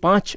5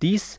30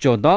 14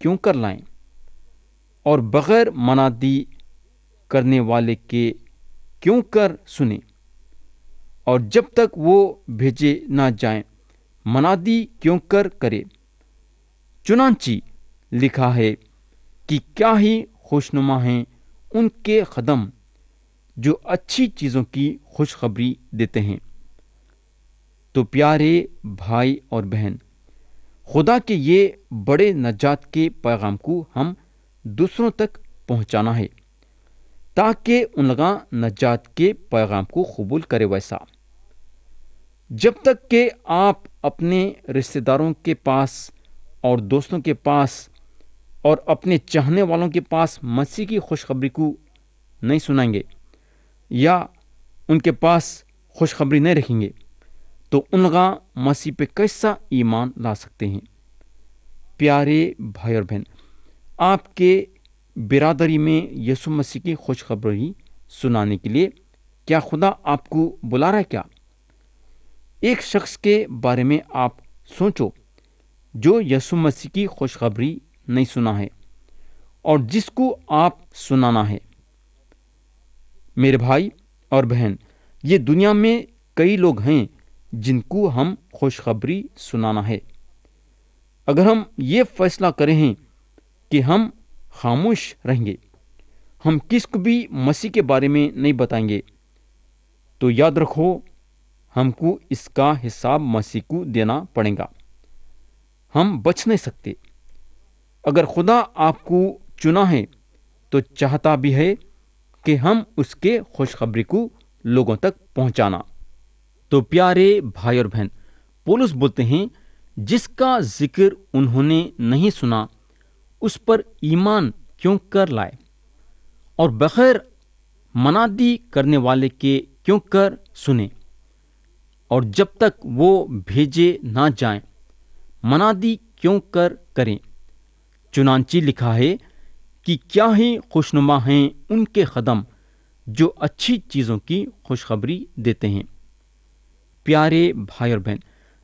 کیوں کر لائیں اور بغیر منادی کرنے والے کے کیوں کر سنیں، اور جب تک وہ بھیجے نہ جائیں منادی کیوں کر کرے۔ چنانچہ لکھا ہے کہ کیا ہی خوشنما ہیں ان کے قدم جو اچھی چیزوں کی خوشخبری دیتے ہیں۔ تو پیارے بھائی اور بہن، خدا کے یہ بڑے نجات کے پیغام کو ہم دوسروں تک پہنچانا ہے تاکہ ان لوگاں نجات کے پیغام کو قبول کرے۔ ویسا جب تک کہ آپ اپنے رشتہ داروں کے پاس اور دوستوں کے پاس اور اپنے چاہنے والوں کے پاس مسیح کی خوشخبری کو نہیں سنائیں گے یا ان کے پاس خوشخبری نہیں رکھیں گے تو ان لوگاں مسیح پہ کیسا ایمان لا سکتے ہیں؟ پیارے بھائی اور بہن، آپ کے برادری میں یسوع مسیح کی خوشخبری سنانے کے لیے کیا خدا آپ کو بلا رہا ہے کیا؟ ایک شخص کے بارے میں آپ سوچو جو یسوع مسیح کی خوشخبری نہیں سنا ہے اور جس کو آپ سنانا ہے۔ میرے بھائی اور بہن، یہ دنیا میں کئی لوگ ہیں جن کو ہم خوشخبری سنانا ہے۔ اگر ہم یہ فیصلہ کریں ہیں کہ ہم خاموش رہیں گے، ہم کس کو بھی مسیح کے بارے میں نہیں بتائیں گے، تو یاد رکھو ہم کو اس کا حساب مسیح کو دینا پڑے گا۔ ہم بچ نہیں سکتے۔ اگر خدا آپ کو چنا ہے تو چاہتا بھی ہے کہ ہم اس کے خوشخبری کو لوگوں تک پہنچانا۔ تو پیارے بھائی اور بہن، پولس بولتے ہیں جس کا ذکر انہوں نے نہیں سنا اس پر ایمان کیوں کر لائے، اور بغیر منادی کرنے والے کے کیوں کر سنیں، اور جب تک وہ بھیجے نہ جائیں منادی کیوں کر کریں۔ چنانچہ لکھا ہے کہ کیا ہی خوشنما ہیں ان کے قدم جو اچھی چیزوں کی خوشخبری دیتے ہیں۔ پیارے بھائی اور بہن،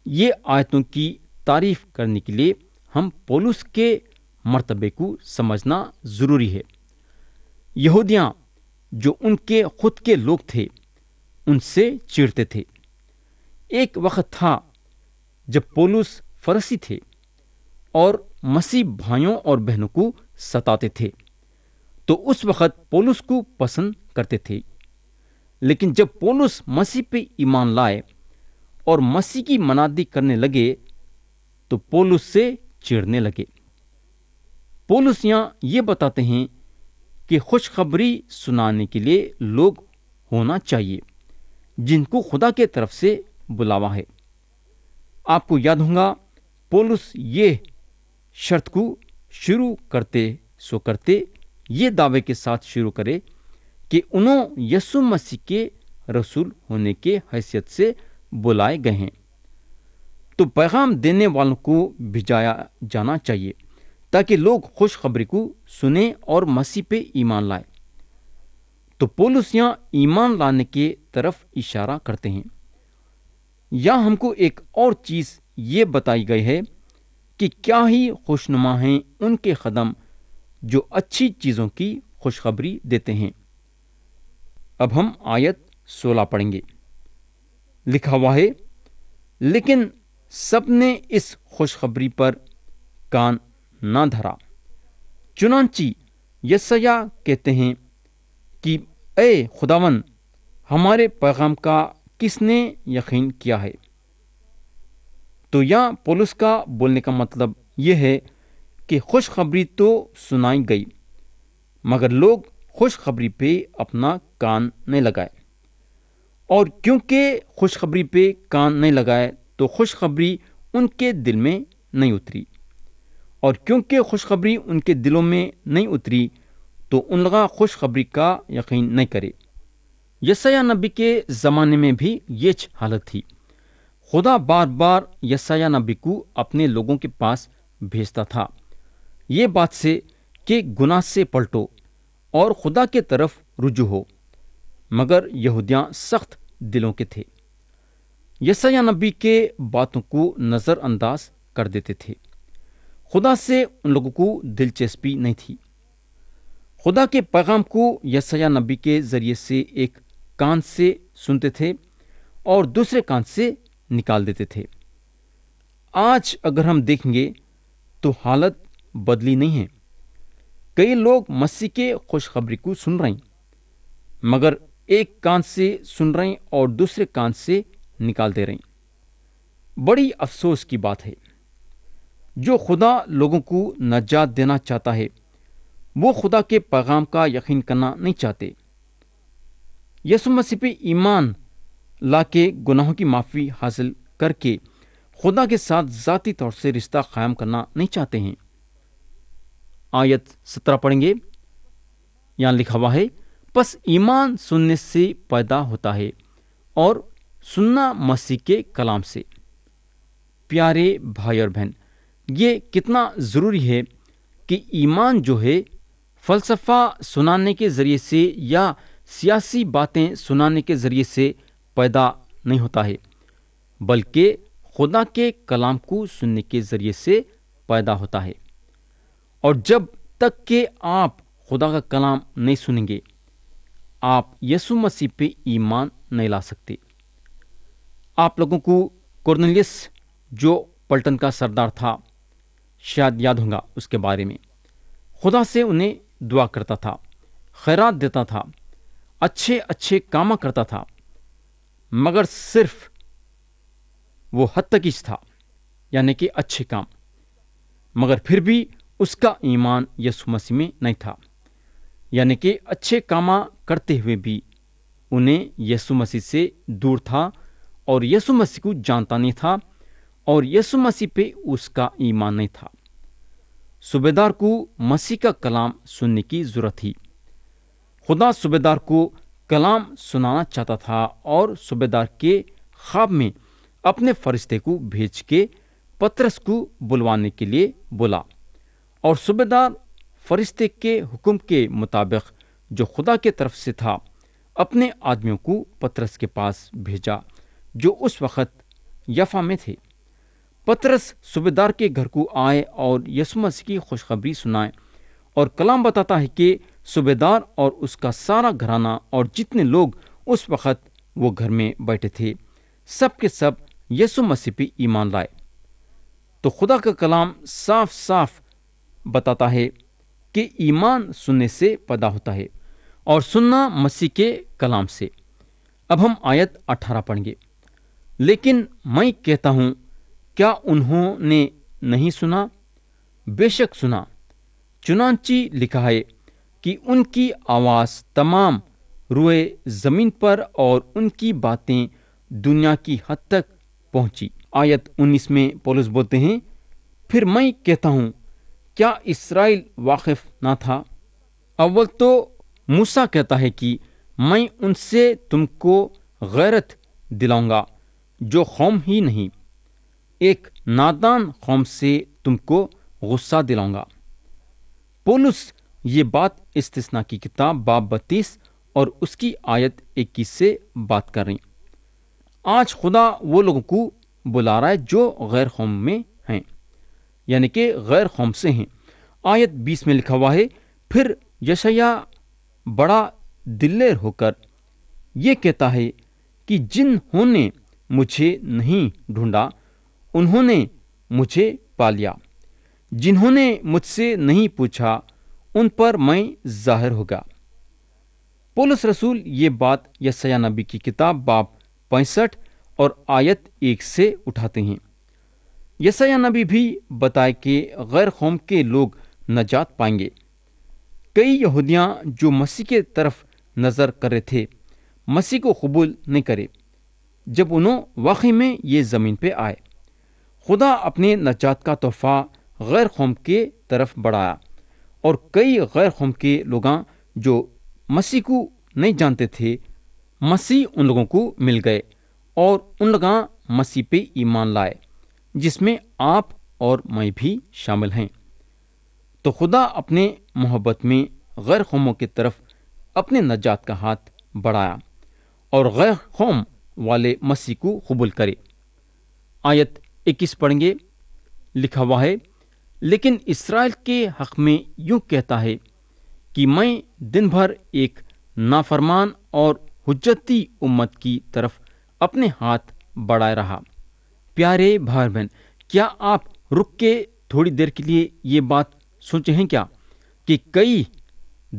یہ آیتوں کی تعریف کرنے کے لیے ہم پولس کے مرتبے کو سمجھنا ضروری ہے۔ یہودیاں جو ان کے خود کے لوگ تھے ان سے چڑھتے تھے۔ ایک وقت تھا جب پولس فرسی تھے اور مسیح بھائیوں اور بہنوں کو ستاتے تھے، تو اس وقت پولس کو پسند کرتے تھے، لیکن جب پولس مسیح پہ ایمان لائے اور مسیح کی منادی کرنے لگے تو پولس سے چڑھنے لگے۔ پولس یہاں یہ بتاتے ہیں کہ خوشخبری سنانے کے لیے لوگ ہونا چاہیے جن کو خدا کے طرف سے بلاوا ہے۔ آپ کو یاد ہوگا پولس یہ شرط کو شروع کرتے یہ دعوے کے ساتھ شروع کرے کہ انہوں یسوع مسیح کے رسول ہونے کے حیثیت سے بلائے گئے ہیں، تو پیغام دینے والوں کو بھیجایا جانا چاہیے تاکہ لوگ خوشخبری کو سنیں اور مسیح پہ ایمان لائیں۔ تو پولس یہاں ایمان لانے کے طرف اشارہ کرتے ہیں۔ یہاں ہم کو ایک اور چیز یہ بتائی گئی ہے کہ کیا ہی خوشنما ہیں ان کے قدم جو اچھی چیزوں کی خوشخبری دیتے ہیں۔ اب ہم آیت 16 پڑھیں گے۔ لکھا ہوا ہے، لیکن سب نے اس خوشخبری پر کان نہ دھرا۔ چنانچہ یسایہ کہتے ہیں کہ اے خداوند، ہمارے پیغام کا کس نے یقین کیا ہے؟ تو یہاں پولس کا بولنے کا مطلب یہ ہے کہ خوشخبری تو سنائی گئی مگر لوگ خوشخبری پہ اپنا کان نہیں لگائے، اور کیونکہ خوشخبری پہ کان نہیں لگائے تو خوشخبری ان کے دل میں نہیں اتری، اور کیونکہ خوشخبری ان کے دلوں میں نہیں اتری تو ان لوگاں خوشخبری کا یقین نہیں کرے۔ یسایہ نبی کے زمانے میں بھی یہ حالت تھی۔ خدا بار بار یسایہ نبی کو اپنے لوگوں کے پاس بھیجتا تھا یہ بات سے کہ گناہ سے پلٹو اور خدا کے طرف رجوع ہو، مگر یہودیاں سخت دلوں کے تھے، یسایہ نبی کے باتوں کو نظر انداز کر دیتے تھے۔ خدا سے ان لوگوں کو دلچسپی نہیں تھی۔ خدا کے پیغام کو یسایہ نبی کے ذریعے سے ایک کان سے سنتے تھے اور دوسرے کان سے نکال دیتے تھے۔ آج اگر ہم دیکھیں گے تو حالت بدلی نہیں ہے۔ کئی لوگ مسیح کے خوشخبری کو سن رہے ہیں، مگر ایک کان سے سن رہے ہیں اور دوسرے کان سے نکال دے رہے ہیں۔ بڑی افسوس کی بات ہے۔ جو خدا لوگوں کو نجات دینا چاہتا ہے وہ خدا کے پیغام کا یقین کرنا نہیں چاہتے۔ یسوع مسیح پہ ایمان لا کے گناہوں کی معافی حاصل کر کے خدا کے ساتھ ذاتی طور سے رشتہ قائم کرنا نہیں چاہتے ہیں۔ آیت 17 پڑھیں گے، یہاں لکھا ہوا ہے، پس ایمان سننے سے پیدا ہوتا ہے اور سننا مسیح کے کلام سے۔ پیارے بھائی اور بہن، یہ کتنا ضروری ہے کہ ایمان جو ہے فلسفہ سنانے کے ذریعے سے یا سیاسی باتیں سنانے کے ذریعے سے پیدا نہیں ہوتا ہے، بلکہ خدا کے کلام کو سننے کے ذریعے سے پیدا ہوتا ہے۔ اور جب تک کہ آپ خدا کا کلام نہیں سنیں گے، آپ یسوع مسیح پہ ایمان نہیں لا سکتے۔ آپ لوگوں کو کورنیلیس جو پلٹن کا سردار تھا، شاید یاد ہوگا اس کے بارے میں۔ خدا سے انہیں دعا کرتا تھا، خیرات دیتا تھا، اچھے اچھے کام کرتا تھا، مگر صرف وہ حد تک ہی تھا، یعنی کہ اچھے کام، مگر پھر بھی اس کا ایمان یسوع مسیح میں نہیں تھا، یعنی کہ اچھے کام کرتے ہوئے بھی انہیں یسوع مسیح سے دور تھا اور یسوع مسیح کو جانتا نہیں تھا اور یسوع مسیح پہ اس کا ایمان نہیں تھا۔ صوبیدار کو مسیح کا کلام سننے کی ضرورت تھی۔ خدا صوبیدار کو کلام سنانا چاہتا تھا اور صوبیدار کے خواب میں اپنے فرشتے کو بھیج کے پترس کو بلوانے کے لیے بولا، اور صوبیدار فرشتے کے حکم کے مطابق جو خدا کی طرف سے تھا اپنے آدمیوں کو پترس کے پاس بھیجا جو اس وقت یفا میں تھے۔ پترس صوبیدار کے گھر کو آئے اور یسوع مسیح کی خوشخبری سنائے، اور کلام بتاتا ہے کہ صوبیدار اور اس کا سارا گھرانہ اور جتنے لوگ اس وقت وہ گھر میں بیٹھے تھے سب کے سب یسوع مسیح پہ ایمان لائے۔ تو خدا کا کلام صاف صاف بتاتا ہے کہ ایمان سننے سے پیدا ہوتا ہے اور سننا مسیح کے کلام سے۔ اب ہم آیت 18 پڑھیں گے، لیکن میں کہتا ہوں کیا انہوں نے نہیں سنا؟ بے شک سنا، چنانچہ لکھا ہے کہ ان کی آواز تمام روئے زمین پر اور ان کی باتیں دنیا کی حد تک پہنچی۔ آیت 19 میں پولس بولتے ہیں، پھر میں کہتا ہوں کیا اسرائیل واقف نہ تھا؟ اول تو موسیٰ کہتا ہے کہ میں ان سے تم کو غیرت دلاؤں گا جو قوم ہی نہیں، ایک نادان قوم سے تم کو غصہ دلاؤں گا۔ پولس یہ بات استثنا کی کتاب باب 32 اور اس کی آیت 21 سے بات کر رہی۔ آج خدا وہ لوگوں کو بلا رہا ہے جو غیر قوم میں ہیں، یعنی کہ غیر قوم سے ہیں۔ آیت 20 میں لکھا ہوا ہے، پھر یشعیاہ بڑا دلیر ہو کر یہ کہتا ہے کہ جنہوں نے مجھے نہیں ڈھونڈا انہوں نے مجھے پا لیا، جنہوں نے مجھ سے نہیں پوچھا ان پر میں ظاہر ہوگا۔ پولس رسول یہ بات یسایہ نبی کی کتاب باب 65 اور آیت 1 سے اٹھاتے ہیں۔ یسایہ نبی بھی بتائے کہ غیر قوم کے لوگ نجات پائیں گے۔ کئی یہودیاں جو مسیح کے طرف نظر کر رہے تھے مسیح کو قبول نہیں کرے جب انہوں واقعی میں یہ زمین پہ آئے۔ خدا اپنے نجات کا تحفہ غیر قوم کے طرف بڑھایا، اور کئی غیر قوم کے لوگاں جو مسیح کو نہیں جانتے تھے مسیح ان لوگوں کو مل گئے اور ان لوگاں مسیح پہ ایمان لائے، جس میں آپ اور میں بھی شامل ہیں۔ تو خدا اپنے محبت میں غیر قوموں کی طرف اپنے نجات کا ہاتھ بڑھایا اور غیر قوم والے مسیح کو قبول کرے۔ آیت 21 پڑھیں گے، لکھا ہوا ہے، لیکن اسرائیل کے حق میں یوں کہتا ہے کہ میں دن بھر ایک نافرمان اور حجتی امت کی طرف اپنے ہاتھ بڑھائے رہا۔ پیارے بھائی بہن، کیا آپ رک کے تھوڑی دیر کے لیے یہ بات سوچے ہیں کیا کہ کئی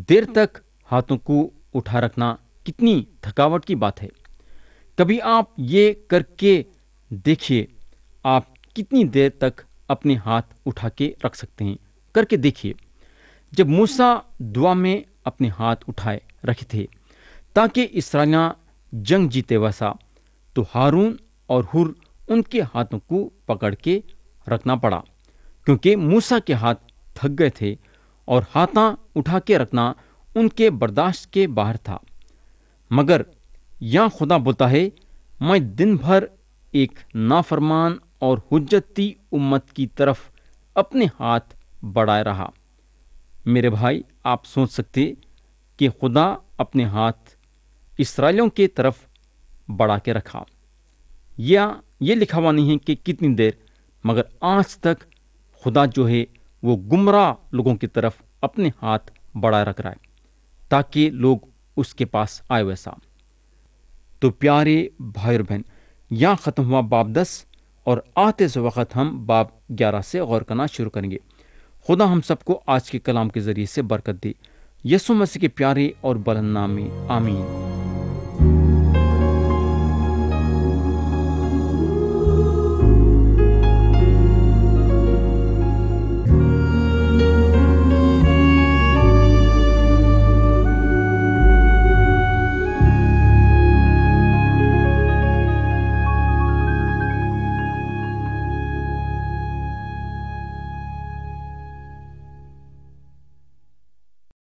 دیر تک ہاتھوں کو اٹھا رکھنا کتنی تھکاوٹ کی بات ہے؟ کبھی آپ یہ کر کے دیکھیے، آپ کتنی دیر تک اپنے ہاتھ اٹھا کے رکھ سکتے ہیں؟ کر کے دیکھیے۔ جب موسیٰ دعا میں اپنے ہاتھ اٹھائے رکھے تھے تاکہ اسرائیلیاں جنگ جیتے ویسا، تو ہارون اور ہر ان کے ہاتھوں کو پکڑ کے رکھنا پڑا، کیونکہ موسیٰ کے ہاتھ تھک گئے تھے اور ہاتھاں اٹھا کے رکھنا ان کے برداشت کے باہر تھا۔ مگر یہاں خدا بولتا ہے، میں دن بھر ایک نافرمان اور حجتی امت کی طرف اپنے ہاتھ بڑھائے رہا۔ میرے بھائی، آپ سوچ سکتے کہ خدا اپنے ہاتھ اسرائیلیوں کے طرف بڑھا کے رکھا، یا یہ لکھا ہوا نہیں ہے کہ کتنی دیر، مگر آج تک خدا جو ہے وہ گمراہ لوگوں کی طرف اپنے ہاتھ بڑھائے رکھ رہا ہے تاکہ لوگ اس کے پاس آئے ویسا۔ تو پیارے بھائی اور بہن، یہاں ختم ہوا باب 10، اور آتے سے وقت ہم باب 11 سے غور کرنا شروع کریں گے۔ خدا ہم سب کو آج کے کلام کے ذریعے سے برکت دے، یسوع مسیح کے پیارے اور بلند نام میں آمین۔